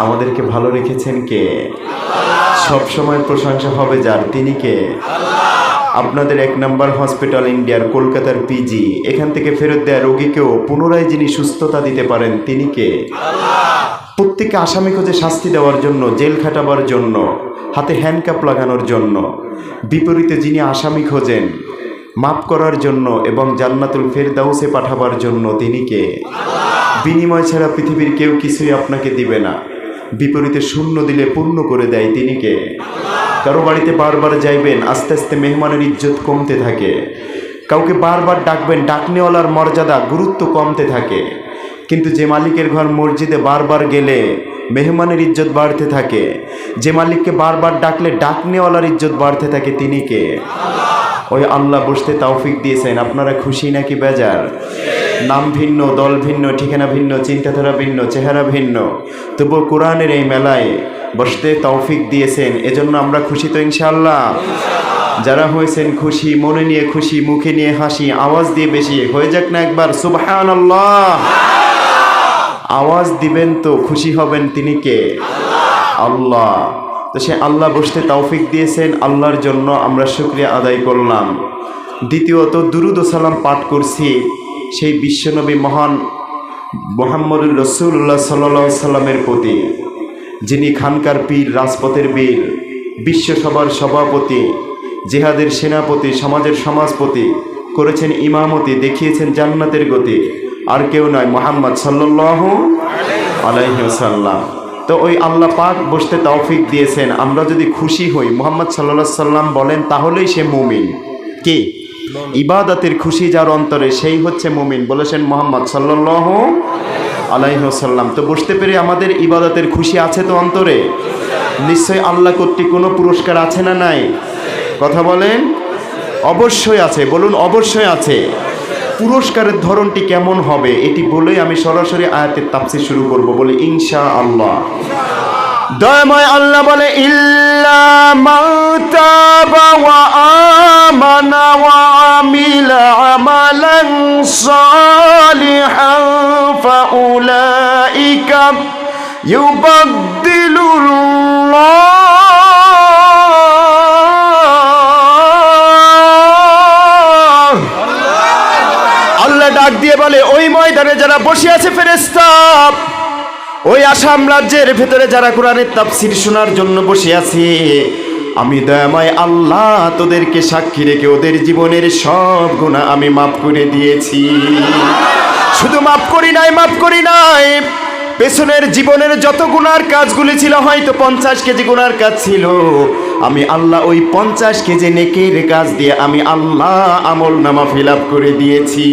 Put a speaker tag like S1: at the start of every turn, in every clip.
S1: আমাদেরকে ভালো রেখেছেন কে? সব সময় প্রশংসা হবে যার, তিনি কে? আপনাদের 1 নম্বর হসপিটাল ইন্ডিয়ার কলকাতার পিজি, এখান থেকে ফেরত দেয়া রোগীকেও পুনরায় যিনি সুস্থতা দিতে পারেন, তিনি কে? প্রত্যেককে আসামি খোঁজে শাস্তি দেওয়ার জন্য, জেল খাটাবার জন্য, হাতে হ্যান্ডকাপ লাগানোর জন্য। বিপরীতে যিনি আসামি খোঁজেন মাফ করার জন্য এবং জান্নাতুল ফেরদাউসে পাঠাবার জন্য, তিনি কে? বিনিময় ছাড়া পৃথিবীর কেউ কিছুই আপনাকে দিবে না, বিপরীতে শূন্য দিলে পূর্ণ করে দেয়, তিনি কে? কারো বাড়িতে বারবার যাইবেন, আস্তে আস্তে মেহমানের ইজ্জত কমতে থাকে। কাউকে বারবার ডাকবেন, ডাকনেওয়ালার মর্যাদা গুরুত্ব কমতে থাকে। কিন্তু যে মালিকের ঘর মসজিদে বারবার গেলে মেহমানের ইজ্জত বাড়তে থাকে, যে মালিককে বারবার ডাকলে ডাকনেওয়ালার ইজ্জত বাড়তে থাকে, তিনি কে? ওই আল্লাহ বসতে তৌফিক দিয়েছেন। আপনারা খুশি নাকি বেজার? নাম ভিন্ন, দল ভিন্ন, ঠিকানা ভিন্ন, চিন্তাধারা ভিন্ন, চেহারা ভিন্ন, তবুও কোরআনের এই মেলায় বসতে তৌফিক দিয়েছেন, এজন্য আমরা খুশি তো ইনশাআল্লাহ? যারা হয়েছেন খুশি, মনে নিয়ে খুশি, মুখে নিয়ে হাসি, আওয়াজ দিয়ে বেশি হয়ে যাক না একবার সুবহানাল্লাহ। আওয়াজ দিবেন তো, খুশি হবেন, তিনি কে? আল্লাহ। তো সে আল্লাহ বসতে তৌফিক দিয়েছেন, আল্লাহর জন্য আমরা শুকরিয়া আদায় করলাম। দ্বিতীয়ত দুরুদ ও সালাম পাঠ করছি সেই বিশ্বনবী মহান মুহাম্মদুর রাসূলুল্লাহ সাল্লাল্লাহু আলাইহি সাল্লামের প্রতি, যিনি খানকার পীর, রাজপথের বীর, বিশ্বসভার সভাপতি, জিহাদের সেনাপতি, সমাজের সমাজপতি, করেছেন ইমামতি, দেখিয়েছেন জান্নাতের গতি। আর কেউ নয়, মুহাম্মদ সাল্লাল্লাহু আলাইহি ওয়াসাল্লাম। তো ওই আল্লাহ পাক বসতে তৌফিক দিয়েছেন। আমরা যদি খুশি হই, মুহাম্মদ সাল্লাল্লাহু আলাইহি সাল্লাম বলেন, তাহলেই সে মুমিন। কি? ইবাদতের খুশি যার অন্তরে, সেই হচ্ছে মুমিন, বলেছেন মুহাম্মদ সাল্লাল্লাহু আলাইহি ওয়াসাল্লাম। তো বসতে পেরে আমাদের ইবাদতের খুশি আছে তো অন্তরে? নিশ্চয়ই আল্লাহ কর্তৃক কোনো পুরস্কার আছে না নাই? কথা বলেন। অবশ্যই আছে, বলুন অবশ্যই আছে। পুরস্কারের ধরনটি কেমন হবে এটি বলেই আমি সরাসরি আয়াতের তাফসীর শুরু করব। বলি ইনশাআল্লাহ। দয়াময় আল্লাহ বলে, ইল্লা মান তাবা ওয়া আমানা ওয়া আমিলা আমালান সালিহান ফাউলাইকা ইউবাদদিলুল্লাহ। আল্লাহ ডাক দিয়ে বলে, ওই ময়দানে যারা বসে আছে ফেরেশতা, ওই আসাম রাজ্যের ভেতরে যারা কোরআনের তাফসীর শোনার জন্য বসে আছে, আমি দয়াময় আল্লাহ তোদেরকে সাক্ষী রেখে ওদের জীবনের সব গুনাহ আমি মাফ করে দিয়েছি। শুধু মাফ করি নাই, পেছনের জীবনের যত গুনার কাজগুলি ছিল, হয়তো 50 কেজি গুনার কাজ ছিল, আমি আল্লাহ ওই 50 কেজি নেকির কাজ দিয়ে আমি আল্লাহ আমল নামা ফিল আপ করে দিয়েছি।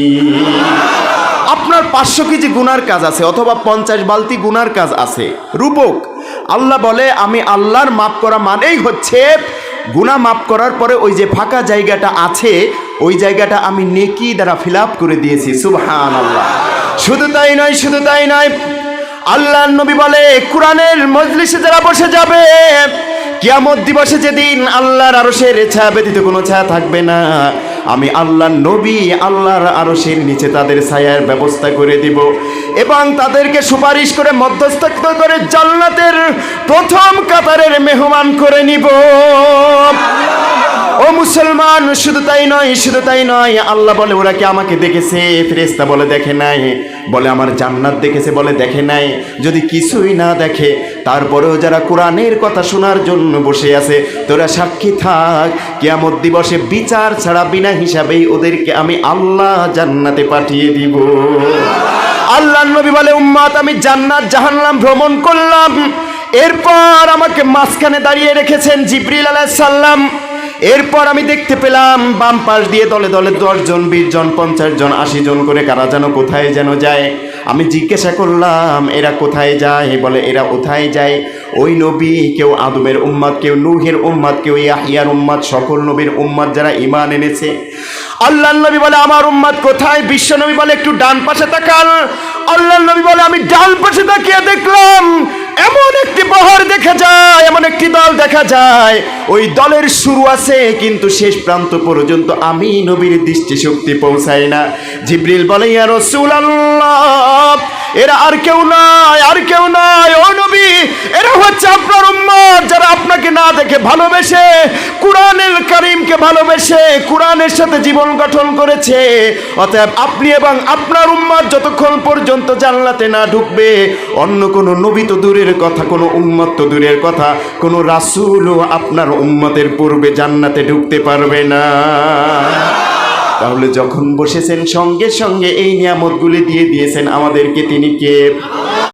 S1: আপনার 500 কেজি গুনার কাজ আছে, অথবা 50 বালতি গুনার কাজ আছে, রূপক। আল্লাহ বলে, আমি আল্লাহর মাফ করা মানেই হচ্ছে গুনাহ মাফ করার পরে ওই যে ফাঁকা জায়গাটা আছে, ওই জায়গাটা আমি নেকি দ্বারা ফিল আপ করে দিয়েছি। সুবহানাল্লাহ। শুধু তাই নয়, আল্লাহর নবী বলে, কোরআনের মজলিসে যারা বসে যাবে, কিয়ামত দিবসে যেদিন আল্লাহর আরশের ছায়া ব্যতীত কোনো ছায়া থাকবে না, আমি আল্লাহর নবী আল্লাহর আরশের নিচে তাদের ছায়ার ব্যবস্থা করে দিব এবং তাদেরকে সুপারিশ করে মধ্যস্থ করে জান্নাতের প্রথম কাতারের মেহমান করে নিব। ও মুসলমান, শুধু তাই নয়, আল্লাহ বলে, ওরা কি আমাকে দেখেছে? ফেরেশতা বলে, দেখে নাই। বলে, আমার জান্নাত দেখেছে? বলে, দেখে নাই। যদি কিছুই না দেখে, তারপরেও যারা কোরআনের কথা শোনার জন্য বসে আছে, তোরা সাক্ষী থাক, কিয়ামত দিবসে বিচার ছাড়া বিনা হিসাবেই ওদেরকে আমি আল্লাহ জান্নাতে পাঠিয়ে দিব। আল্লাহর নবী বলে, উম্মত, আমি জান্নাত জাহান্নাম ভ্রমণ করলাম, এরপর আমাকে মাঝখানে দাঁড়িয়ে রেখেছেন জিবরিল আলাইহিস সালাম। এরপর আমি দেখতে পেলাম বাম পাশ দিয়ে দলে দলে 10 জন, 20 জন, 50 জন, 80 জন করে কারা যেন কোথায় যেন যায়। আমি জিজ্ঞাসা করলাম, এরা কোথায় যায়? বলে, এরা কোথায় যায়? ওই নবী, কেউ আদমের উম্মত, কেউ নূহের উম্মত, কেউ ইয়াহইয়ার উম্মত, সকল নবীর উম্মত যারা ঈমান এনেছে। আল্লাহর নবী বলে, আমার উম্মত কোথায়? বিশ্ব নবী বলে, একটু ডান পাশে তাকান। আল্লাহর নবী বলে, আমি ডান পাশে তাকিয়ে দেখলাম এমন একটি বহর দেখা যায়, এমন একটি দল দেখা যায়, ওই দলের শুরু আছে কিন্তু শেষ প্রান্ত পর্যন্ত আমি নবীর দৃষ্টিশক্তি পৌঁছায় না। জিবরিল বলে, ইয়া রাসূলুল্লাহ, এরা আর কেউ নয়, ও নবী, আল্লাহকে ভালোবেসে, কুরআনুল কারীমকে ভালোবেসে, কুরআনের সাথে জীবন গঠন করেছে। অতএব আপনি এবং আপনার উম্মত যতক্ষণ পর্যন্ত জান্নাতে না ঢুকবে, অন্য কোনো নবী তো দূরের কথা, কোনো উম্মত তো দূরের কথা, কোনো রাসূলও আপনার উম্মতের পূর্বে জান্নাতে ঢুকতে পারবে না। তাহলে যখন বসেছেন সঙ্গে সঙ্গে এই নিয়ামতগুলি দিয়ে দিয়েছেন আমাদেরকে, তিনি কে?